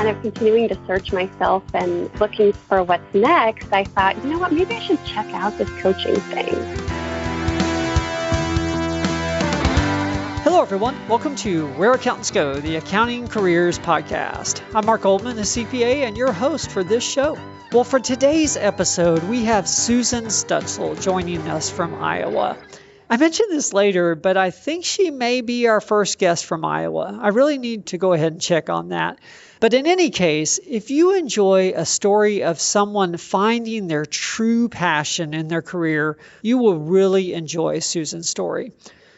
kind of continuing to search myself and looking for what's next, I thought, you know what, maybe I should check out this coaching thing. Hello, everyone. Welcome to Where Accountants Go, the Accounting Careers Podcast. I'm Mark Goldman, a CPA, and your host for this show. Well, for today's episode, we have Susan Stutzel joining us from Iowa. I mentioned this later, but I think she may be our first guest from Iowa. I really need to go ahead and check on that. But in any case, if you enjoy a story of someone finding their true passion in their career, you will really enjoy Susan's story.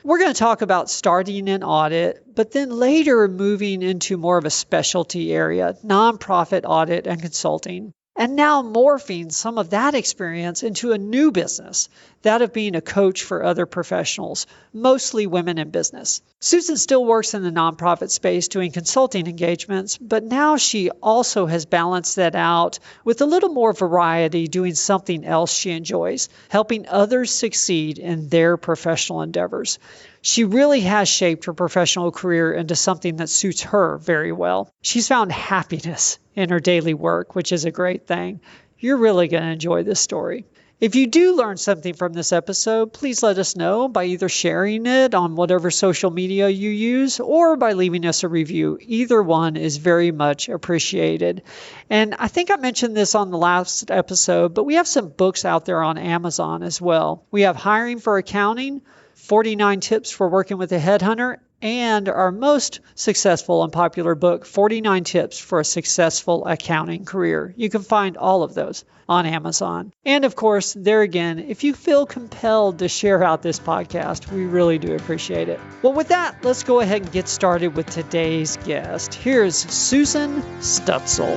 We're going to talk about starting in audit, but then later moving into more of a specialty area, nonprofit audit and consulting. And now morphing some of that experience into a new business, that of being a coach for other professionals, mostly women in business. Susan still works in the nonprofit space doing consulting engagements, but now she also has balanced that out with a little more variety, doing something else she enjoys, helping others succeed in their professional endeavors. She really has shaped her professional career into something that suits her very well. She's found happiness in her daily work, which is a great thing. You're really going to enjoy this story. If you do learn something from this episode, please let us know by either sharing it on whatever social media you use or by leaving us a review. Either one is very much appreciated. And I think I mentioned this on the last episode, but we have some books out there on Amazon as well. We have Hiring for Accounting, 49 Tips for Working with a Headhunter, and our most successful and popular book, 49 Tips for a Successful Accounting Career. You can find all of those on Amazon. And of course, there again, if you feel compelled to share out this podcast, we really do appreciate it. Well, with that, let's go ahead and get started with today's guest. Here's Susan Stutzel.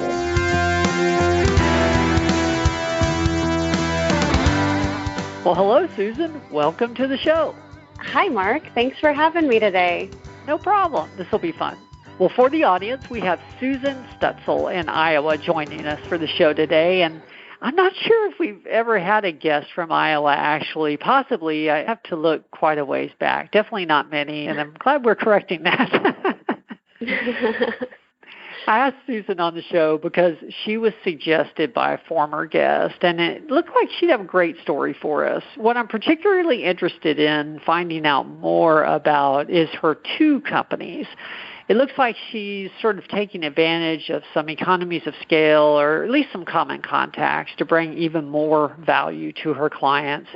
Well, hello, Susan. Welcome to the show. Hi, Mark. Thanks for having me today. No problem. This will be fun. Well, for the audience, we have Susan Stutzel in Iowa joining us for the show today. And I'm not sure if we've ever had a guest from Iowa, actually. Possibly. I have to look quite a ways back. Definitely not many. And I'm glad we're correcting that. I asked Susan on the show because she was suggested by a former guest, and it looked like she'd have a great story for us. What I'm particularly interested in finding out more about is her two companies. It looks like she's sort of taking advantage of some economies of scale, or at least some common contacts, to bring even more value to her clients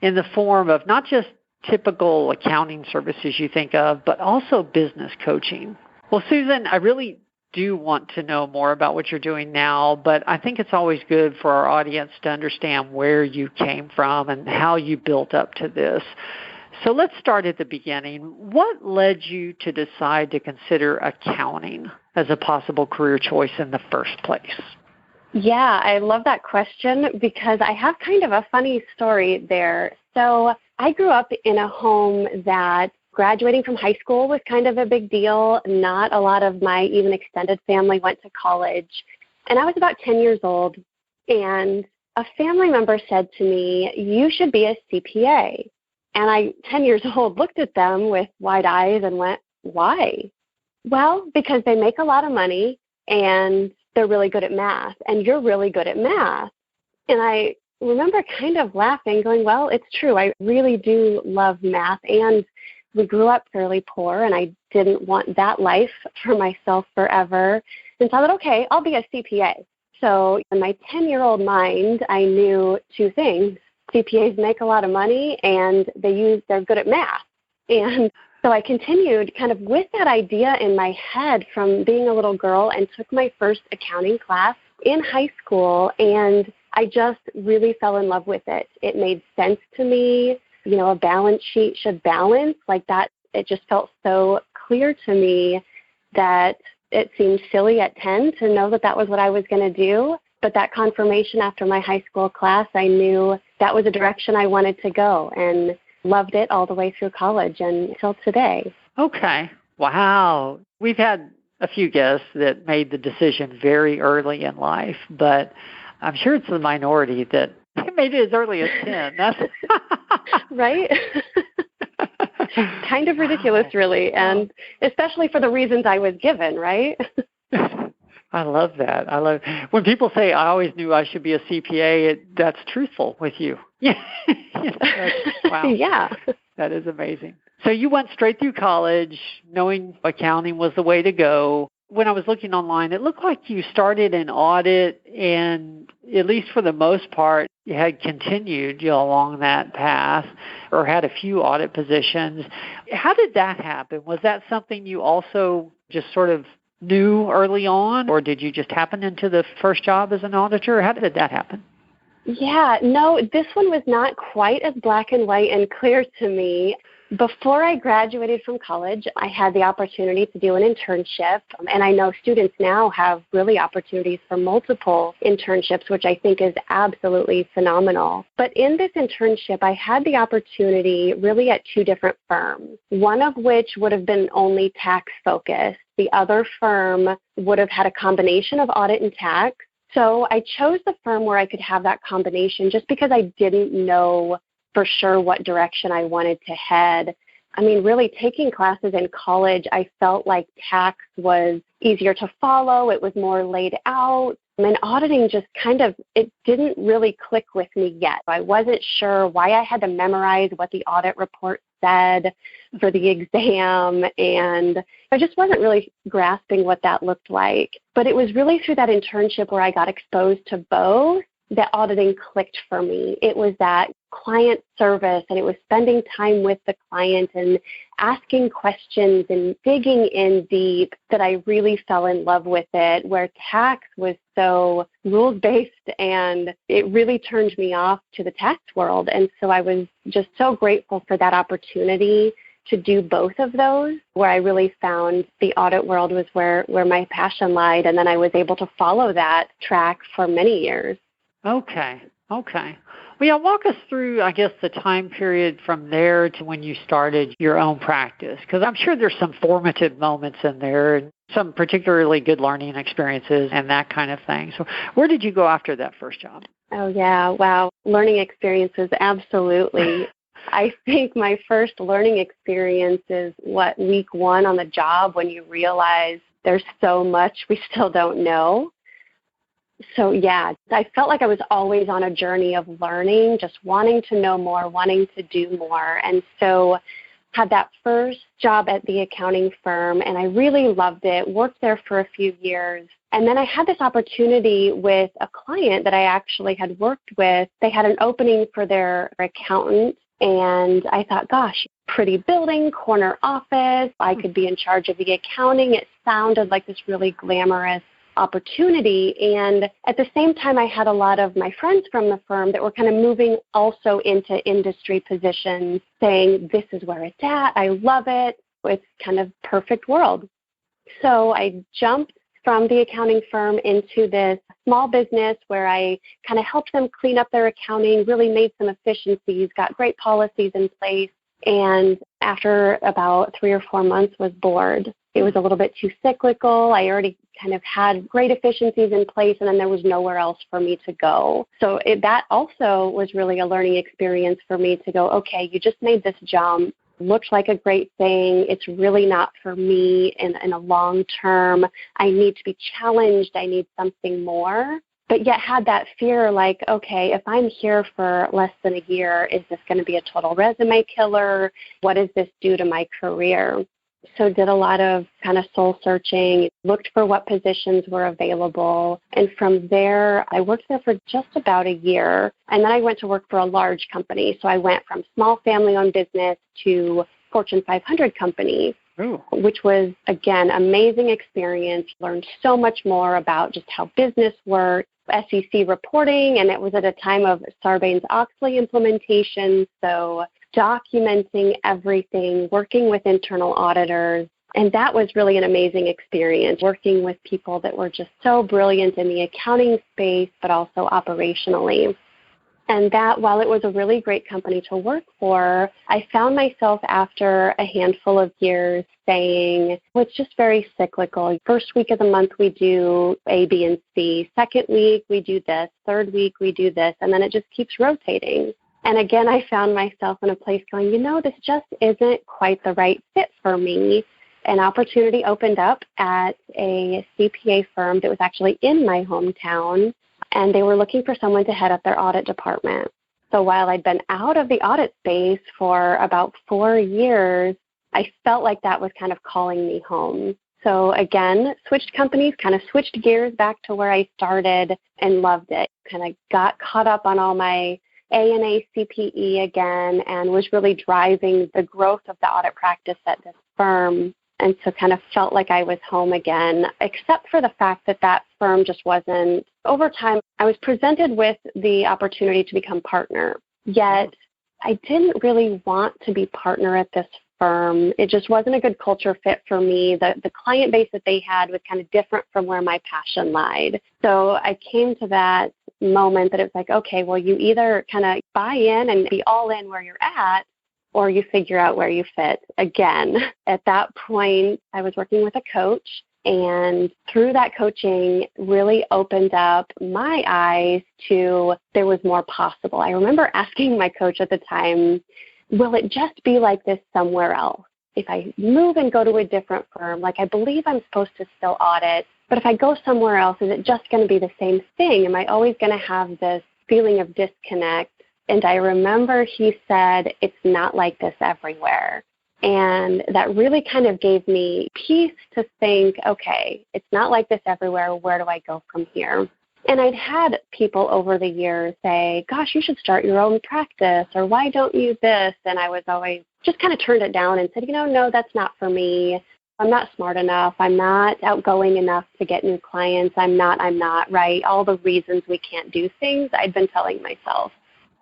in the form of not just typical accounting services you think of, but also business coaching. Well, Susan, I really do want to know more about what you're doing now, but I think it's always good for our audience to understand where you came from and how you built up to this. So let's start at the beginning. What led you to decide to consider accounting as a possible career choice in the first place? Yeah, I love that question because I have kind of a funny story there. So I grew up in a home that graduating from high school was kind of a big deal. Not a lot of my even extended family went to college. And I was about 10 years old, and a family member said to me, "You should be a CPA." And I, 10 years old, looked at them with wide eyes and went, "Why?" "Well, because they make a lot of money and they're really good at math, and you're really good at math." And I remember kind of laughing, going, well, it's true. I really do love math, and we grew up fairly poor, and I didn't want that life for myself forever. And so I thought, okay, I'll be a CPA. So in my 10-year-old mind, I knew two things. CPAs make a lot of money, and they're good at math. And so I continued kind of with that idea in my head from being a little girl and took my first accounting class in high school, and I just really fell in love with it. It made sense to me. You know, a balance sheet should balance like that. It just felt so clear to me that it seemed silly at 10 to know that that was what I was going to do. But that confirmation after my high school class, I knew that was a direction I wanted to go, and loved it all the way through college and until today. Okay. Wow. We've had a few guests that made the decision very early in life, but I'm sure it's the minority that made it as early as 10. That's right? Kind of ridiculous, really, and especially for the reasons I was given, right? I love that. When people say, I always knew I should be a CPA, that's truthful with you. Yeah. Wow. Yeah. That is amazing. So you went straight through college knowing accounting was the way to go. When I was looking online, it looked like you started in audit and, at least for the most part, you had continued along that path or had a few audit positions. How did that happen? Was that something you also just sort of knew early on, or did you just happen into the first job as an auditor? How did that happen? Yeah, no, this one was not quite as black and white and clear to me. Before I graduated from college, I had the opportunity to do an internship, and I know students now have really opportunities for multiple internships, which I think is absolutely phenomenal. But in this internship, I had the opportunity really at two different firms, one of which would have been only tax focused. The other firm would have had a combination of audit and tax. So I chose the firm where I could have that combination just because I didn't know for sure what direction I wanted to head. I mean, really taking classes in college, I felt like tax was easier to follow. It was more laid out. And auditing just it didn't really click with me yet. I wasn't sure why I had to memorize what the audit report said for the exam, and I just wasn't really grasping what that looked like. But it was really through that internship where I got exposed to both that auditing clicked for me. It was that client service, and it was spending time with the client and asking questions and digging in deep that I really fell in love with it, where tax was so rules-based, and it really turned me off to the tax world. And so I was just so grateful for that opportunity to do both of those, where I really found the audit world was where my passion lied, and then I was able to follow that track for many years. Okay. Well, yeah, walk us through, I guess, the time period from there to when you started your own practice, because I'm sure there's some formative moments in there and some particularly good learning experiences and that kind of thing. So where did you go after that first job? Oh, yeah. Wow. Learning experiences, absolutely. I think my first learning experience is week one on the job, when you realize there's so much we still don't know. So, yeah, I felt like I was always on a journey of learning, just wanting to know more, wanting to do more. And so had that first job at the accounting firm, and I really loved it, worked there for a few years. And then I had this opportunity with a client that I actually had worked with. They had an opening for their accountant, and I thought, gosh, pretty building, corner office, I could be in charge of the accounting. It sounded like this really glamorous opportunity. And at the same time, I had a lot of my friends from the firm that were kind of moving also into industry positions, saying, this is where it's at. I love it. It's kind of perfect world. So I jumped from the accounting firm into this small business where I kind of helped them clean up their accounting, really made some efficiencies, got great policies in place. And after about 3 or 4 months was bored. It was a little bit too cyclical. I already kind of had great efficiencies in place, and then there was nowhere else for me to go. So that also was really a learning experience for me to go, okay, you just made this jump. Looks like a great thing. It's really not for me in a long term. I need to be challenged. I need something more. But yet had that fear like, okay, if I'm here for less than a year, is this going to be a total resume killer? What does this do to my career? So did a lot of kind of soul searching, looked for what positions were available. And from there, I worked there for just about a year. And then I went to work for a large company. So I went from small family-owned business to Fortune 500 company, which was, again, amazing experience. Learned so much more about just how business works, SEC reporting, and it was at a time of Sarbanes-Oxley implementation. So documenting everything, working with internal auditors. And that was really an amazing experience, working with people that were just so brilliant in the accounting space, but also operationally. And that, while it was a really great company to work for, I found myself after a handful of years saying, well, it's just very cyclical. First week of the month, we do A, B, and C. Second week, we do this. Third week, we do this. And then it just keeps rotating. And again, I found myself in a place going, this just isn't quite the right fit for me. an opportunity opened up at a CPA firm that was actually in my hometown, and they were looking for someone to head up their audit department. So while I'd been out of the audit space for about 4 years, I felt like that was kind of calling me home. So again, switched companies, kind of switched gears back to where I started and loved it. Kind of got caught up on all my A&A CPE again and was really driving the growth of the audit practice at this firm. And so kind of felt like I was home again, except for the fact that that firm just wasn't. Over time, I was presented with the opportunity to become partner, yet I didn't really want to be partner at this firm. It just wasn't a good culture fit for me. The client base that they had was kind of different from where my passion lied. So I came to that moment that it was like, okay, well, you either kind of buy in and be all in where you're at, or you figure out where you fit again. At that point, I was working with a coach, and through that coaching really opened up my eyes to there was more possible. I remember asking my coach at the time, will it just be like this somewhere else? If I move and go to a different firm, like I believe I'm supposed to still audit, but if I go somewhere else, is it just going to be the same thing? Am I always going to have this feeling of disconnect? And I remember he said, it's not like this everywhere. And that really kind of gave me peace to think, okay, it's not like this everywhere. Where do I go from here? And I'd had people over the years say, gosh, you should start your own practice, or why don't you this? And I was always just kind of turned it down and said, no, that's not for me. I'm not smart enough. I'm not outgoing enough to get new clients. I'm not, right? All the reasons we can't do things, I'd been telling myself.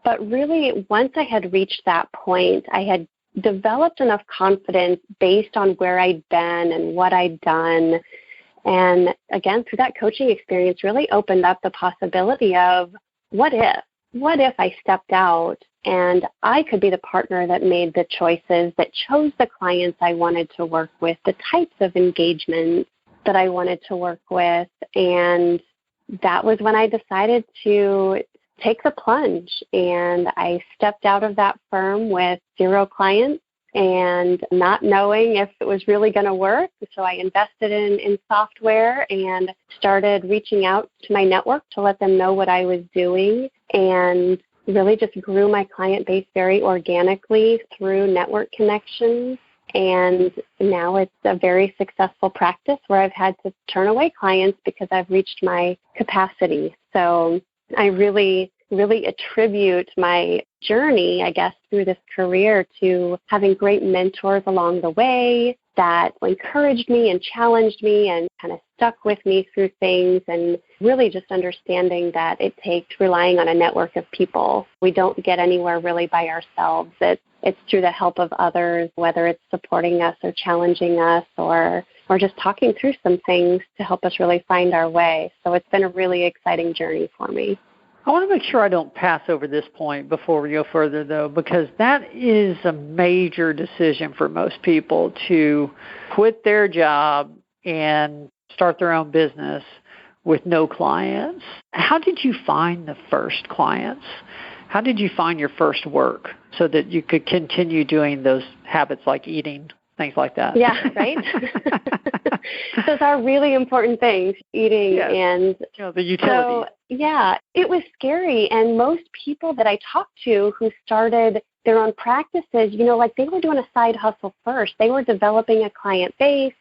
But really, once I had reached that point, I had developed enough confidence based on where I'd been and what I'd done. And again, through that coaching experience, really opened up the possibility of what if? What if I stepped out and I could be the partner that made the choices, that chose the clients I wanted to work with, the types of engagements that I wanted to work with. And that was when I decided to take the plunge. And I stepped out of that firm with 0 clients and not knowing if it was really going to work. So I invested in software and started reaching out to my network to let them know what I was doing, and really just grew my client base very organically through network connections. And now it's a very successful practice where I've had to turn away clients because I've reached my capacity. So I really attribute my journey, I guess, through this career to having great mentors along the way that encouraged me and challenged me and kind of stuck with me through things, and really just understanding that it takes relying on a network of people. We don't get anywhere really by ourselves. It's through the help of others, whether it's supporting us or challenging us or just talking through some things to help us really find our way. So it's been a really exciting journey for me. I want to make sure I don't pass over this point before we go further, though, because that is a major decision for most people, to quit their job and start their own business with no clients. How did you find the first clients? How did you find your first work so that you could continue doing those habits like eating, things like that? Yeah, right? Those are really important things, eating and the utilities. So, yeah, it was scary. And most people that I talked to who started their own practices, like they were doing a side hustle first. They were developing a client base.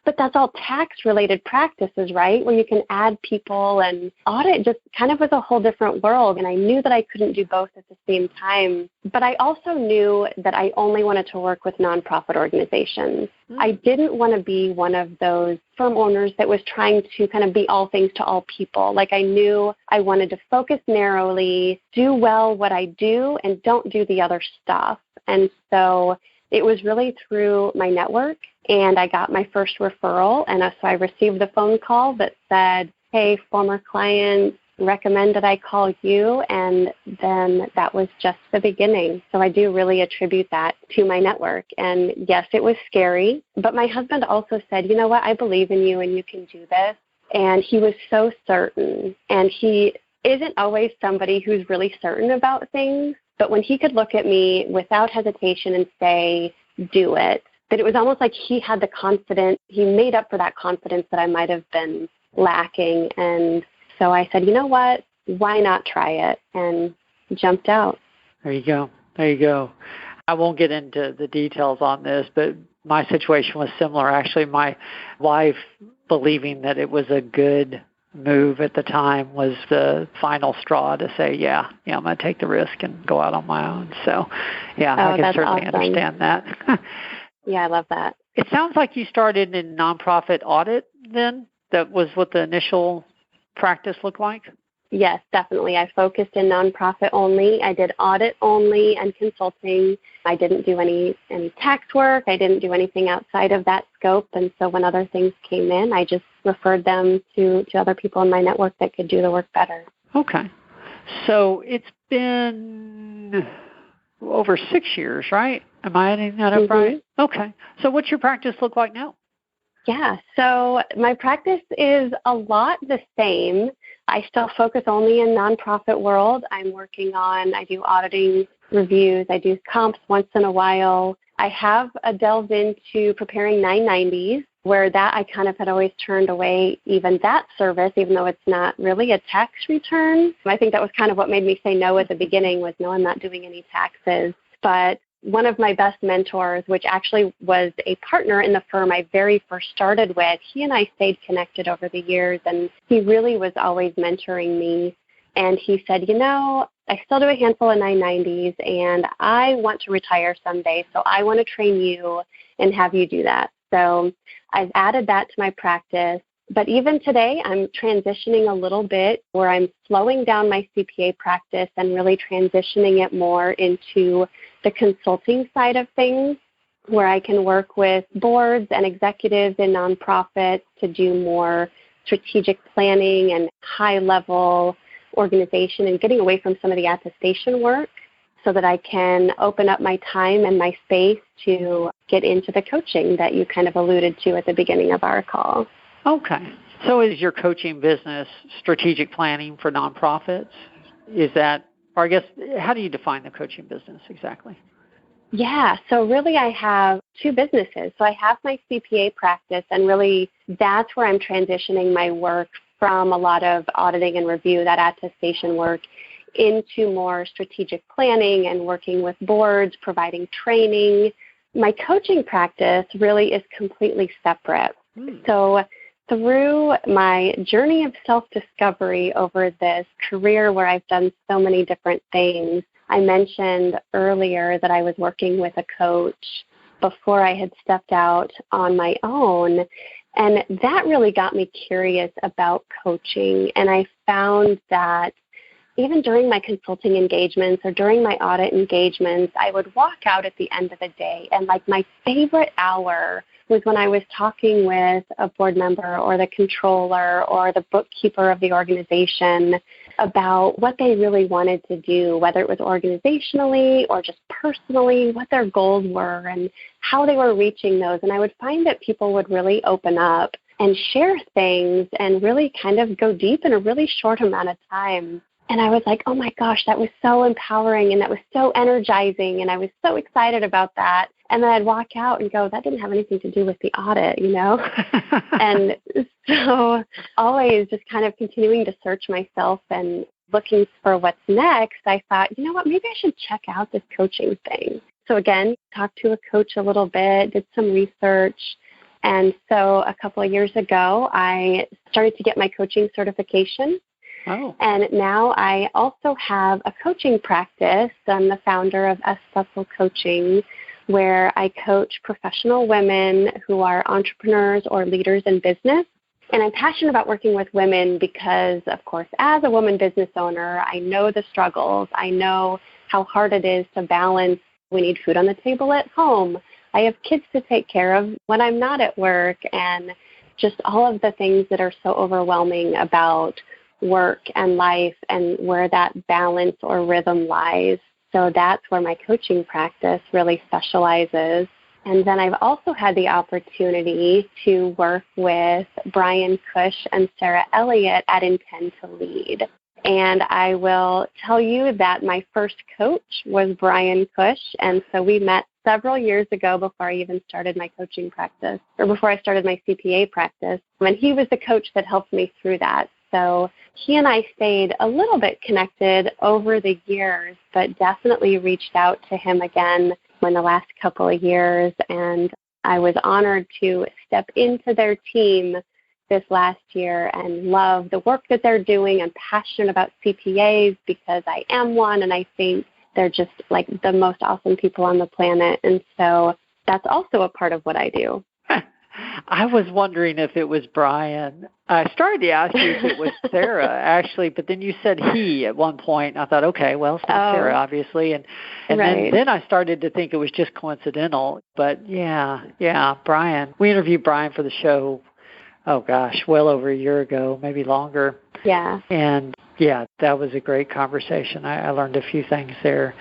But that's all tax-related practices, right, where you can add people, and audit just kind of was a whole different world. And I knew that I couldn't do both at the same time. But I also knew that I only wanted to work with nonprofit organizations. I didn't want to be one of those firm owners that was trying to kind of be all things to all people. Like, I knew I wanted to focus narrowly, do well what I do, and don't do the other stuff. And so it was really through my network, and I got my first referral, and so I received the phone call that said, hey, former client recommended I call you, and then that was just the beginning. So I do really attribute that to my network. And yes, it was scary, but my husband also said, you know what, I believe in you and you can do this. And he was so certain, and he isn't always somebody who's really certain about things, but when he could look at me without hesitation and say, do it, that it was almost like he had the confidence, he made up for that confidence that I might have been lacking. And so I said, you know what, why not try it? And jumped out. There you go. There you go. I won't get into the details on this, but my situation was similar. Actually, my wife believing that it was a good move at the time was the final straw to say, yeah, I'm going to take the risk and go out on my own. So, I can certainly understand that. Yeah, I love that. It sounds like you started in nonprofit audit then? That was what the initial practice looked like? Yes, definitely. I focused in nonprofit only. I did audit only and consulting. I didn't do any tax work. I didn't do anything outside of that scope. And so when other things came in, I just referred them to other people in my network that could do the work better. Okay. So it's been over 6 years, right? Am I adding that up right? Okay. So what's your practice look like now? Yeah, so my practice is a lot the same. I still focus only in nonprofit world. I do auditing reviews. I do comps once in a while. I have delved into preparing 990s, where that I kind of had always turned away even that service, even though it's not really a tax return. I think that was kind of what made me say no at the beginning was, no, I'm not doing any taxes. But one of my best mentors, which actually was a partner in the firm I very first started with, he and I stayed connected over the years, and he really was always mentoring me. And he said, I still do a handful of 990s, and I want to retire someday, so I want to train you and have you do that. So I've added that to my practice. But even today, I'm transitioning a little bit where I'm slowing down my CPA practice and really transitioning it more into the consulting side of things, where I can work with boards and executives in nonprofits to do more strategic planning and high-level organization and getting away from some of the attestation work so that I can open up my time and my space to get into the coaching that you kind of alluded to at the beginning of our call. Okay. So is your coaching business strategic planning for nonprofits? Is that, or I guess, how do you define the coaching business exactly? Yeah, so really I have two businesses. So I have my CPA practice, and really that's where I'm transitioning my work from a lot of auditing and review, that attestation work, into more strategic planning and working with boards, providing training. My coaching practice really is completely separate. So through my journey of self-discovery over this career where I've done so many different things, I mentioned earlier that I was working with a coach before I had stepped out on my own, and that really got me curious about coaching. And I found that even during my consulting engagements or during my audit engagements, I would walk out at the end of the day, and like my favorite hour was when I was talking with a board member or the controller or the bookkeeper of the organization about what they really wanted to do, whether it was organizationally or just personally, what their goals were and how they were reaching those. And I would find that people would really open up and share things and really kind of go deep in a really short amount of time. And I was like, oh my gosh, that was so empowering and that was so energizing, and I was so excited about that. And then I'd walk out and go, that didn't have anything to do with the audit, And so always just kind of continuing to search myself and looking for what's next, I thought, you know what, maybe I should check out this coaching thing. So again, talked to a coach a little bit, did some research. And so a couple of years ago, I started to get my coaching certification. Oh. And now I also have a coaching practice. I'm the founder of Stutzel Coaching, where I coach professional women who are entrepreneurs or leaders in business. And I'm passionate about working with women because, of course, as a woman business owner, I know the struggles. I know how hard it is to balance. We need food on the table at home. I have kids to take care of when I'm not at work, and just all of the things that are so overwhelming about work and life and where that balance or rhythm lies. So that's where my coaching practice really specializes. And then I've also had the opportunity to work with Brian Cush and Sarah Elliott at Intend to Lead. And I will tell you that my first coach was Brian Cush. And so we met several years ago before I even started my coaching practice, or before I started my CPA practice. And he was the coach that helped me through that. So he and I stayed a little bit connected over the years, but definitely reached out to him again in the last couple of years. And I was honored to step into their team this last year and love the work that they're doing. I'm passionate about CPAs because I am one, and I think they're just like the most awesome people on the planet. And so that's also a part of what I do. I was wondering if it was Brian. I started to ask you if it was Sarah, actually, but then you said he at one point. I thought, okay, well, it's not Sarah, obviously. And right. then I started to think it was just coincidental. But, yeah, Brian. We interviewed Brian for the show, oh, gosh, well over a year ago, maybe longer. Yeah. And, yeah, that was a great conversation. I learned a few things there.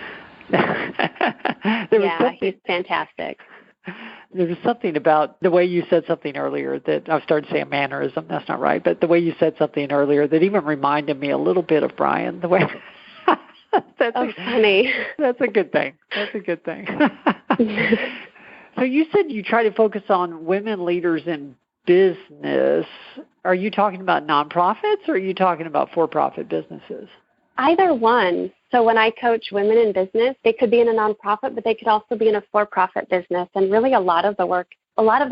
He's fantastic. There was something about the way you said something earlier that I started to say a mannerism. That's not right. But the way you said something earlier that even reminded me a little bit of Brian. The way funny. That's a good thing. That's a good thing. So you said you try to focus on women leaders in business. Are you talking about nonprofits, or are you talking about for-profit businesses? Either one. So when I coach women in business, they could be in a nonprofit, but they could also be in a for-profit business. And really a lot of the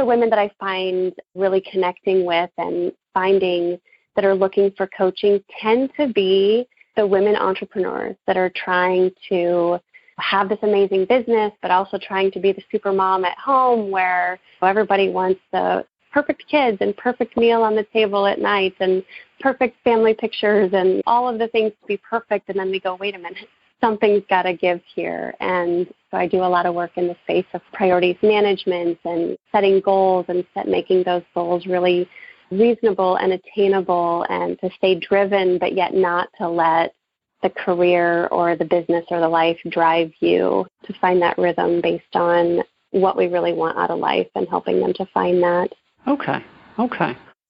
women that I find really connecting with and finding that are looking for coaching tend to be the women entrepreneurs that are trying to have this amazing business, but also trying to be the super mom at home where everybody wants the perfect kids and perfect meal on the table at night and perfect family pictures and all of the things to be perfect. And then we go, wait a minute, something's got to give here. And so I do a lot of work in the space of priorities management and setting goals and making those goals really reasonable and attainable, and to stay driven, but yet not to let the career or the business or the life drive you, to find that rhythm based on what we really want out of life and helping them to find that. Okay.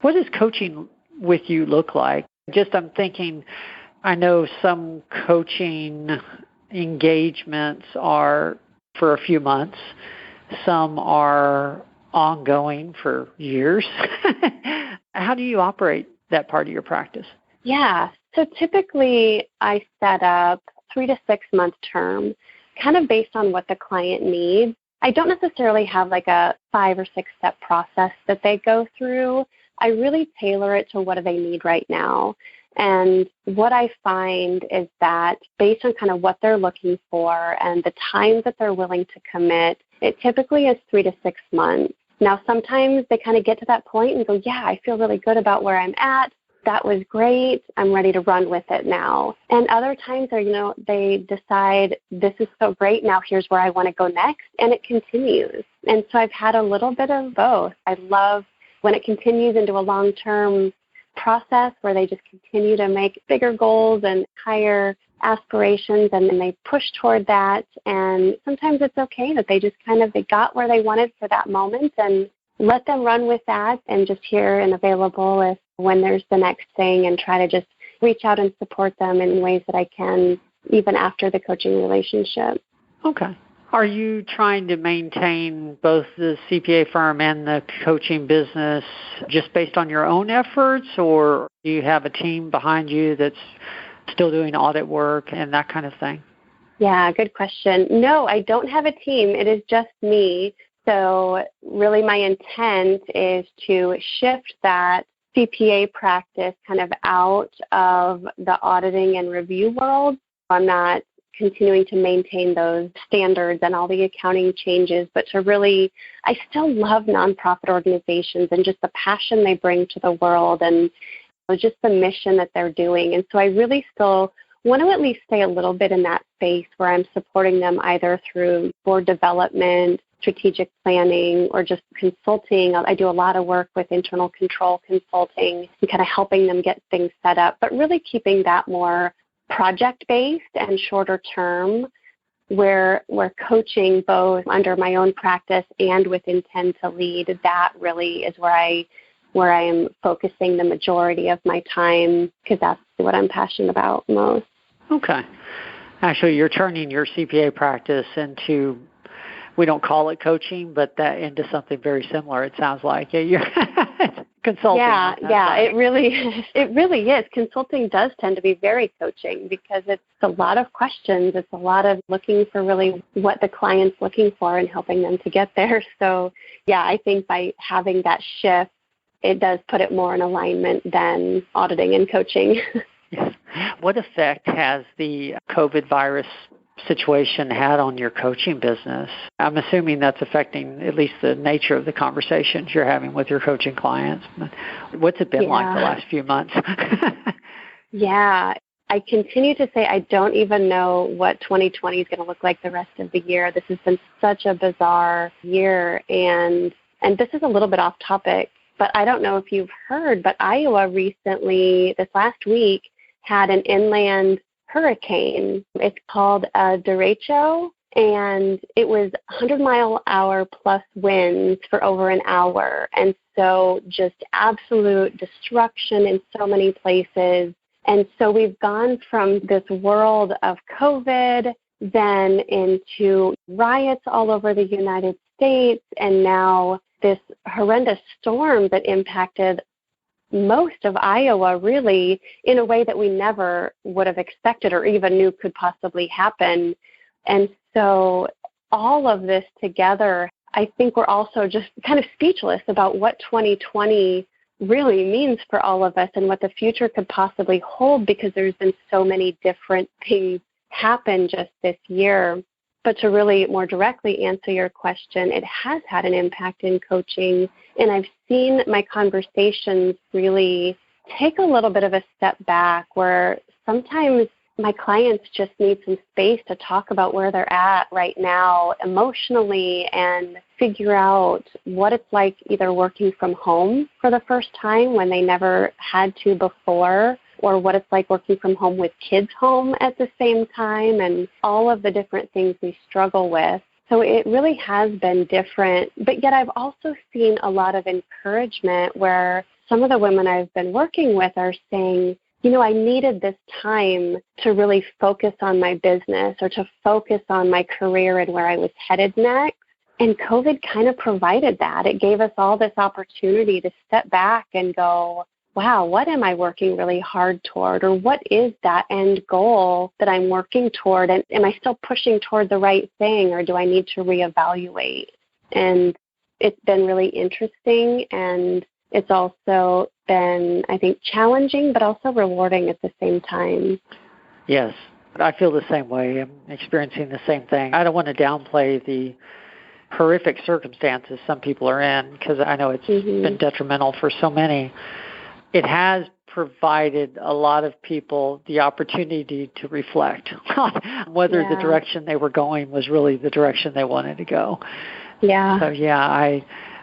What does coaching with you look like? I'm thinking, I know some coaching engagements are for a few months. Some are ongoing for years. How do you operate that part of your practice? Yeah. So typically I set up 3 to 6 month term, kind of based on what the client needs. I don't necessarily have like a 5 or 6 step process that they go through. I really tailor it to what do they need right now. And what I find is that based on kind of what they're looking for and the time that they're willing to commit, it typically is 3 to 6 months. Now, sometimes they kind of get to that point and go, yeah, I feel really good about where I'm at. That was great. I'm ready to run with it now. And other times, they decide this is so great. Now here's where I want to go next. And it continues. And so I've had a little bit of both. I love when it continues into a long-term process where they just continue to make bigger goals and higher aspirations, and then they push toward that. And sometimes it's okay that they got where they wanted for that moment, and let them run with that, and just here and available when there's the next thing, and try to just reach out and support them in ways that I can, even after the coaching relationship. Okay. Are you trying to maintain both the CPA firm and the coaching business just based on your own efforts, or do you have a team behind you that's still doing audit work and that kind of thing? Yeah, good question. No, I don't have a team. It is just me. So really my intent is to shift that CPA practice kind of out of the auditing and review world. I'm not continuing to maintain those standards and all the accounting changes, but to really, I still love nonprofit organizations and just the passion they bring to the world and just the mission that they're doing. And so I really still want to at least stay a little bit in that space where I'm supporting them either through board development, strategic planning, or just consulting. I do a lot of work with internal control consulting and kind of helping them get things set up, but really keeping that more project-based and shorter term, where we're coaching both under my own practice and with Intend to Lead. That really is where I am focusing the majority of my time, because that's what I'm passionate about most. Okay. Actually, you're turning your CPA practice into, we don't call it coaching, but that into something very similar, it sounds like. Yeah, you're consulting. Yeah, right. it really is. Consulting does tend to be very coaching because it's a lot of questions. It's a lot of looking for really what the client's looking for and helping them to get there. So, yeah, I think by having that shift, it does put it more in alignment than auditing and coaching. Yes. What effect has the COVID virus situation had on your coaching business? I'm assuming that's affecting at least the nature of the conversations you're having with your coaching clients. What's it been like the last few months? Yeah. I continue to say I don't even know what 2020 is going to look like the rest of the year. This has been such a bizarre year. And this is a little bit off topic, but I don't know if you've heard, but Iowa recently, this last week, had an inland hurricane. It's called a derecho, and it was 100-mile-an-hour plus winds for over an hour. And so just absolute destruction in so many places. And so we've gone from this world of COVID, then into riots all over the United States, and now this horrendous storm that impacted most of Iowa really in a way that we never would have expected or even knew could possibly happen. And so all of this together, I think we're also just kind of speechless about what 2020 really means for all of us and what the future could possibly hold, because there's been so many different things happen just this year. But to really more directly answer your question, it has had an impact in coaching, and I've seen my conversations really take a little bit of a step back, where sometimes my clients just need some space to talk about where they're at right now emotionally and figure out what it's like either working from home for the first time when they never had to before, or what it's like working from home with kids home at the same time, and all of the different things we struggle with. So it really has been different, but yet I've also seen a lot of encouragement where some of the women I've been working with are saying, you know, I needed this time to really focus on my business or to focus on my career and where I was headed next. And COVID kind of provided that. It gave us all this opportunity to step back and go, wow, what am I working really hard toward? Or what is that end goal that I'm working toward? And am I still pushing toward the right thing, or do I need to reevaluate? And it's been really interesting, and it's also been, I think, challenging, but also rewarding at the same time. Yes, I feel the same way. I'm experiencing the same thing. I don't want to downplay the horrific circumstances some people are in, because I know it's been detrimental for so many. It has provided a lot of people the opportunity to reflect on whether the direction they were going was really the direction they wanted to go. Yeah. So,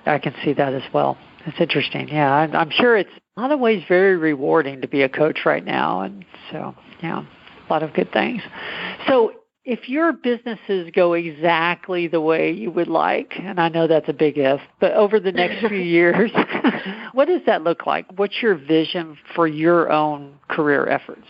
I can see that as well. It's interesting. Yeah, I'm sure it's in a lot of ways very rewarding to be a coach right now. And so, a lot of good things. So if your businesses go exactly the way you would like, and I know that's a big if, but over the next few years, what does that look like? What's your vision for your own career efforts?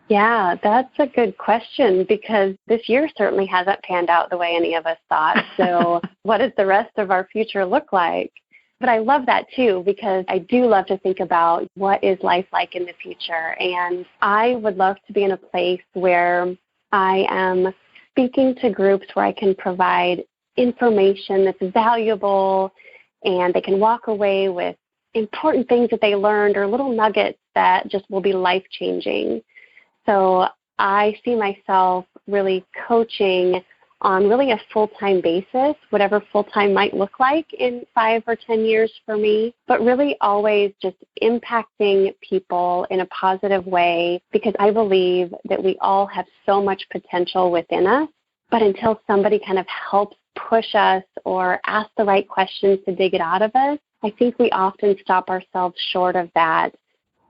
Yeah, that's a good question, because this year certainly hasn't panned out the way any of us thought. So what does the rest of our future look like? But I love that too, because I do love to think about what is life like in the future. And I would love to be in a place where I am speaking to groups where I can provide information that's valuable, and they can walk away with important things that they learned or little nuggets that just will be life-changing. So I see myself really coaching on really a full-time basis, whatever full-time might look like in 5 or 10 years for me, but really always just impacting people in a positive way, because I believe that we all have so much potential within us, but until somebody kind of helps push us or ask the right questions to dig it out of us, I think we often stop ourselves short of that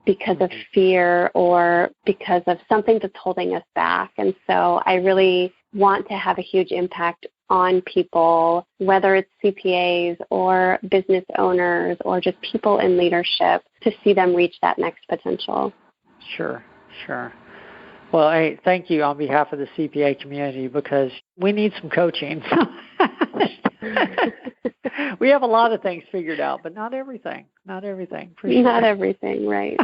because of fear or because of something that's holding us back. And so I really want to have a huge impact on people, whether it's CPAs or business owners or just people in leadership, to see them reach that next potential. Sure. Sure. Well, hey, thank you on behalf of the CPA community, because we need some coaching. We have a lot of things figured out, but not everything. Not everything, for sure. Not everything, right.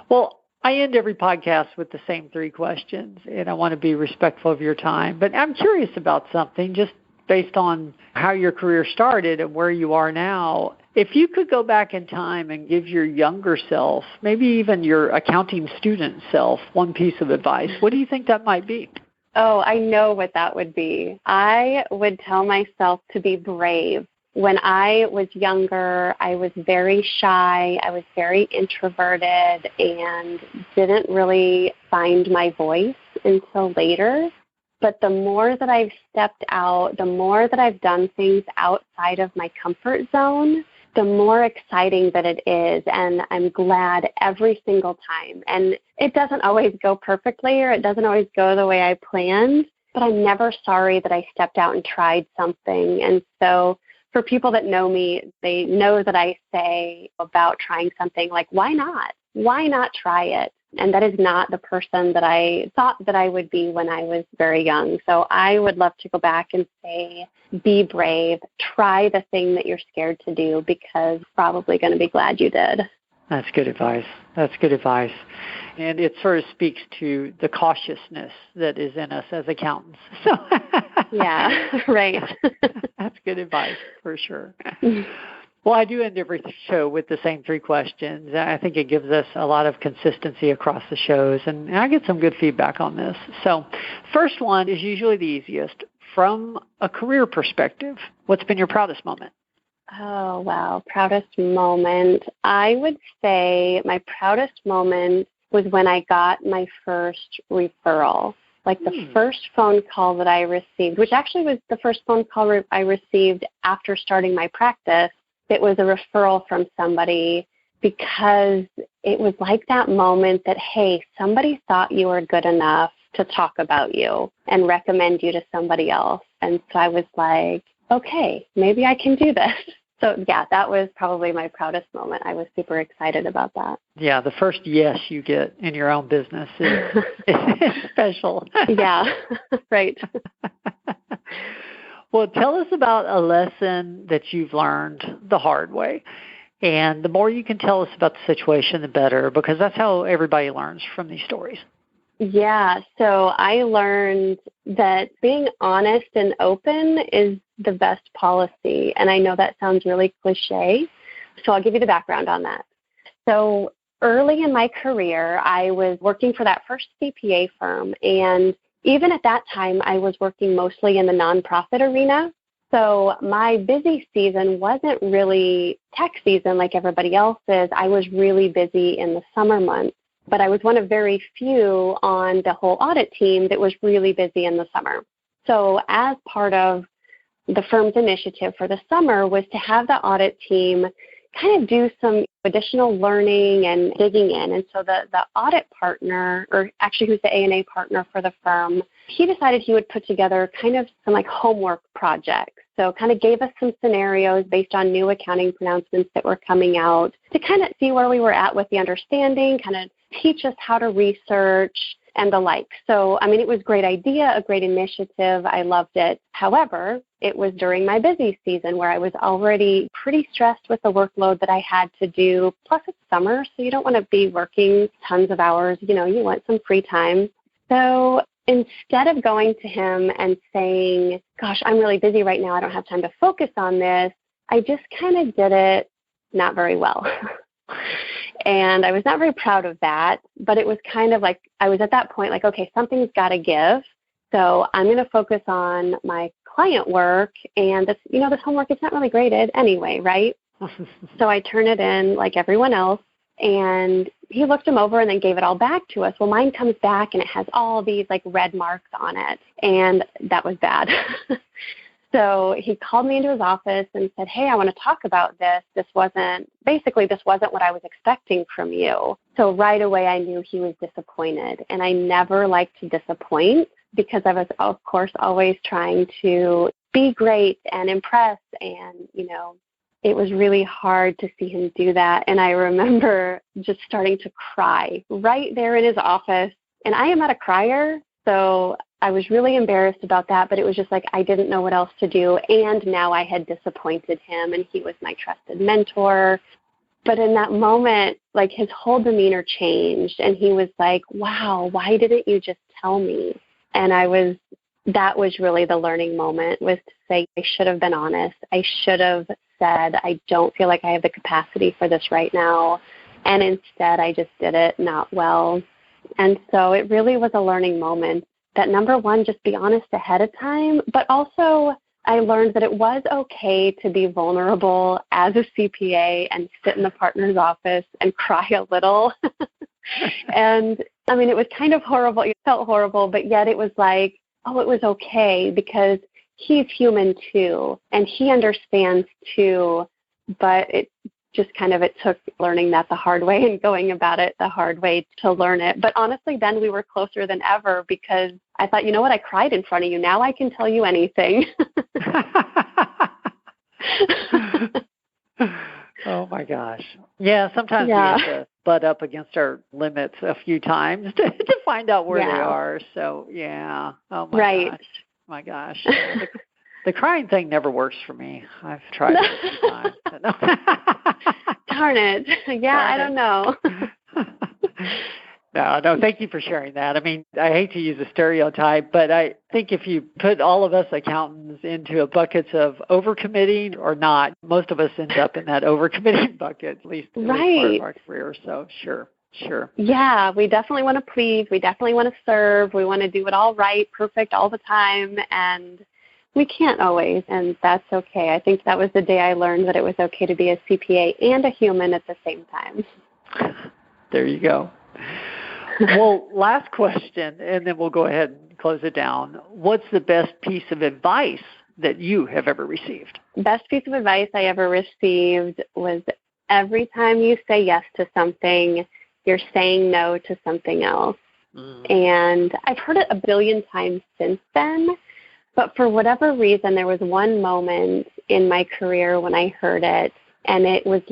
Well, I end every podcast with the same 3 questions, and I want to be respectful of your time. But I'm curious about something, just based on how your career started and where you are now. If you could go back in time and give your younger self, maybe even your accounting student self, one piece of advice, what do you think that might be? Oh, I know what that would be. I would tell myself to be brave. When I was younger, I was very shy. I was very introverted and didn't really find my voice until later. But the more that I've stepped out, the more that I've done things outside of my comfort zone, the more exciting that it is. And I'm glad every single time. And it doesn't always go perfectly, or it doesn't always go the way I planned, but I'm never sorry that I stepped out and tried something. And so for people that know me, they know that I say about trying something like, why not? Why not try it? And that is not the person that I thought that I would be when I was very young. So I would love to go back and say, be brave, try the thing that you're scared to do, because you're probably going to be glad you did. That's good advice. That's good advice. And it sort of speaks to the cautiousness that is in us as accountants. So yeah, right. That's good advice, for sure. Well, I do end every show with the same 3 questions. I think it gives us a lot of consistency across the shows, and I get some good feedback on this. So first one is usually the easiest. From a career perspective, what's been your proudest moment? Oh, wow. Proudest moment. I would say my proudest moment was when I got my first referral. Like the first phone call that I received, which actually was the first phone call I received after starting my practice. It was a referral from somebody, because it was like that moment that, hey, somebody thought you were good enough to talk about you and recommend you to somebody else. And so I was like, okay, maybe I can do this. So, yeah, that was probably my proudest moment. I was super excited about that. Yeah, the first yes you get in your own business is special. Yeah, right. Well, tell us about a lesson that you've learned the hard way. And the more you can tell us about the situation, the better, because that's how everybody learns from these stories. Yeah, so I learned that being honest and open is the best policy. And I know that sounds really cliche, so I'll give you the background on that. So early in my career, I was working for that first CPA firm, and even at that time, I was working mostly in the nonprofit arena. So my busy season wasn't really tech season like everybody else's. I was really busy in the summer months, but I was one of very few on the whole audit team that was really busy in the summer. So as part of the firm's initiative for the summer was to have the audit team kind of do some additional learning and digging in. And so the audit partner, or actually who's the A&A partner for the firm, he decided he would put together kind of some like homework projects. So kind of gave us some scenarios based on new accounting pronouncements that were coming out to kind of see where we were at with the understanding, kind of teach us how to research and the like. So, I mean, it was a great idea, a great initiative. I loved it. However, it was during my busy season where I was already pretty stressed with the workload that I had to do. Plus, it's summer, so you don't want to be working tons of hours. You know, you want some free time. So instead of going to him and saying, gosh, I'm really busy right now, I don't have time to focus on this, I just kind of did it not very well. And I was not very proud of that, but it was kind of like I was at that point like, okay, something's got to give. So I'm going to focus on my client work, and this, you know, this homework is not really graded anyway, right? So I turn it in like everyone else, and he looked them over and then gave it all back to us. Well, mine comes back and it has all these like red marks on it, and that was bad. So he called me into his office and said, hey, I want to talk about this. This wasn't what I was expecting from you. So right away I knew he was disappointed. And I never like to disappoint because I was, of course, always trying to be great and impress and, you know, it was really hard to see him do that. And I remember just starting to cry right there in his office. And I am not a crier, so I was really embarrassed about that, but it was just like I didn't know what else to do. And now I had disappointed him, and he was my trusted mentor. But in that moment, like his whole demeanor changed, and he was like, wow, why didn't you just tell me? And that was really the learning moment, was to say, I should have been honest. I should have said, I don't feel like I have the capacity for this right now. And instead, I just did it not well. And so it really was a learning moment that, number one, just be honest ahead of time. But also, I learned that it was okay to be vulnerable as a CPA and sit in the partner's office and cry a little. And I mean, it was kind of horrible. It felt horrible, but yet it was like, oh, it was okay because he's human too, and he understands too. But it took learning that the hard way and going about it the hard way to learn it. But honestly, then we were closer than ever because I thought, you know what, I cried in front of you. Now I can tell you anything. Oh, my gosh. Yeah, sometimes we have to butt up against our limits a few times to find out where they are. So, yeah. Oh, my gosh. My gosh. The crying thing never works for me. I've tried it a few times. Darn it. Yeah, I don't know. No, thank you for sharing that. I mean, I hate to use a stereotype, but I think if you put all of us accountants into a buckets of overcommitting or not, most of us end up in that overcommitting bucket, at least part of our career. So, sure. Yeah, we definitely want to please. We definitely want to serve. We want to do it all right, perfect all the time. And we can't always, and that's okay. I think that was the day I learned that it was okay to be a CPA and a human at the same time. There you go. Well, last question, and then we'll go ahead and close it down. What's the best piece of advice that you have ever received? Best piece of advice I ever received was every time you say yes to something, you're saying no to something else. And I've heard it a billion times since then, but for whatever reason, there was one moment in my career when I heard it, and it was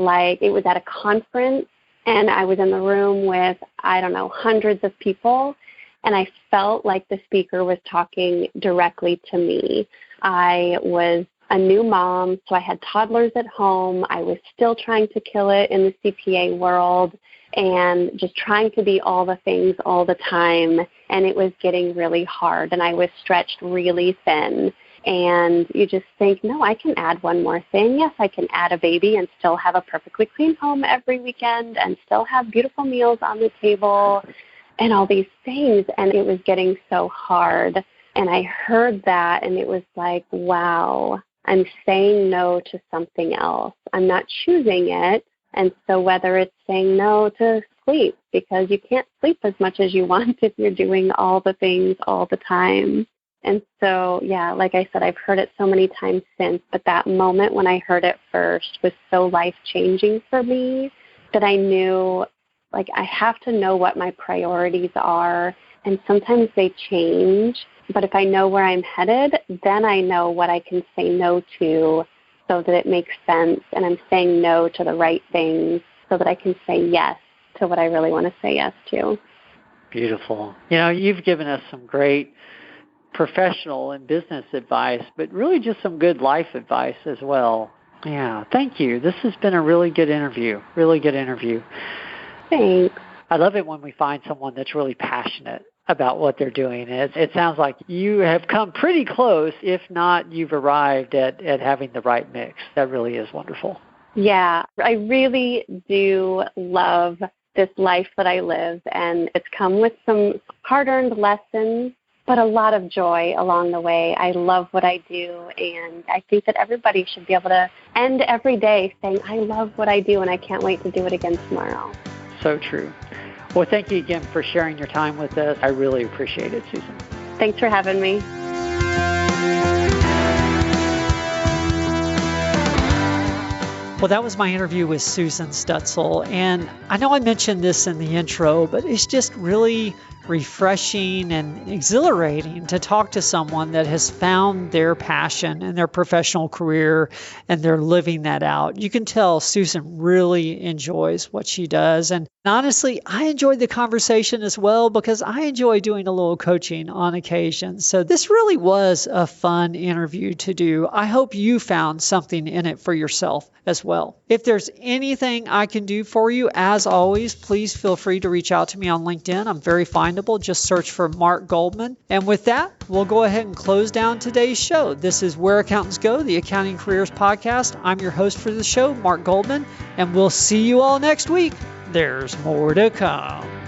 at a conference. And I was in the room with, hundreds of people, and I felt like the speaker was talking directly to me. I was a new mom, so I had toddlers at home. I was still trying to kill it in the CPA world and just trying to be all the things all the time, and it was getting really hard, and I was stretched really thin. And you just think, no, I can add one more thing. Yes, I can add a baby and still have a perfectly clean home every weekend and still have beautiful meals on the table and all these things. And it was getting so hard. And I heard that, and it was like, wow, I'm saying no to something else. I'm not choosing it. And so whether it's saying no to sleep, because you can't sleep as much as you want if you're doing all the things all the time. And so, yeah, like I said, I've heard it so many times since, but that moment when I heard it first was so life-changing for me that I knew, I have to know what my priorities are, and sometimes they change, but if I know where I'm headed, then I know what I can say no to so that it makes sense, and I'm saying no to the right things so that I can say yes to what I really want to say yes to. Beautiful. You've given us some great professional and business advice, but really just some good life advice as well. Yeah, thank you. This has been a really good interview. Thanks. I love it when we find someone that's really passionate about what they're doing. It sounds like you have come pretty close. If not, you've arrived at having the right mix. That really is wonderful. Yeah, I really do love this life that I live, and it's come with some hard-earned lessons, but a lot of joy along the way. I love what I do, and I think that everybody should be able to end every day saying, I love what I do, and I can't wait to do it again tomorrow. So true. Well, thank you again for sharing your time with us. I really appreciate it, Susan. Thanks for having me. Well, that was my interview with Susan Stutzel. And I know I mentioned this in the intro, but it's just really refreshing and exhilarating to talk to someone that has found their passion in their professional career and they're living that out. You can tell Susan really enjoys what she does. And honestly, I enjoyed the conversation as well because I enjoy doing a little coaching on occasion. So this really was a fun interview to do. I hope you found something in it for yourself as well. If there's anything I can do for you, as always, please feel free to reach out to me on LinkedIn. I'm very findable. Just search for Mark Goldman. And with that, we'll go ahead and close down today's show. This is Where Accountants Go, the Accounting Careers Podcast. I'm your host for the show, Mark Goldman, and we'll see you all next week. There's more to come.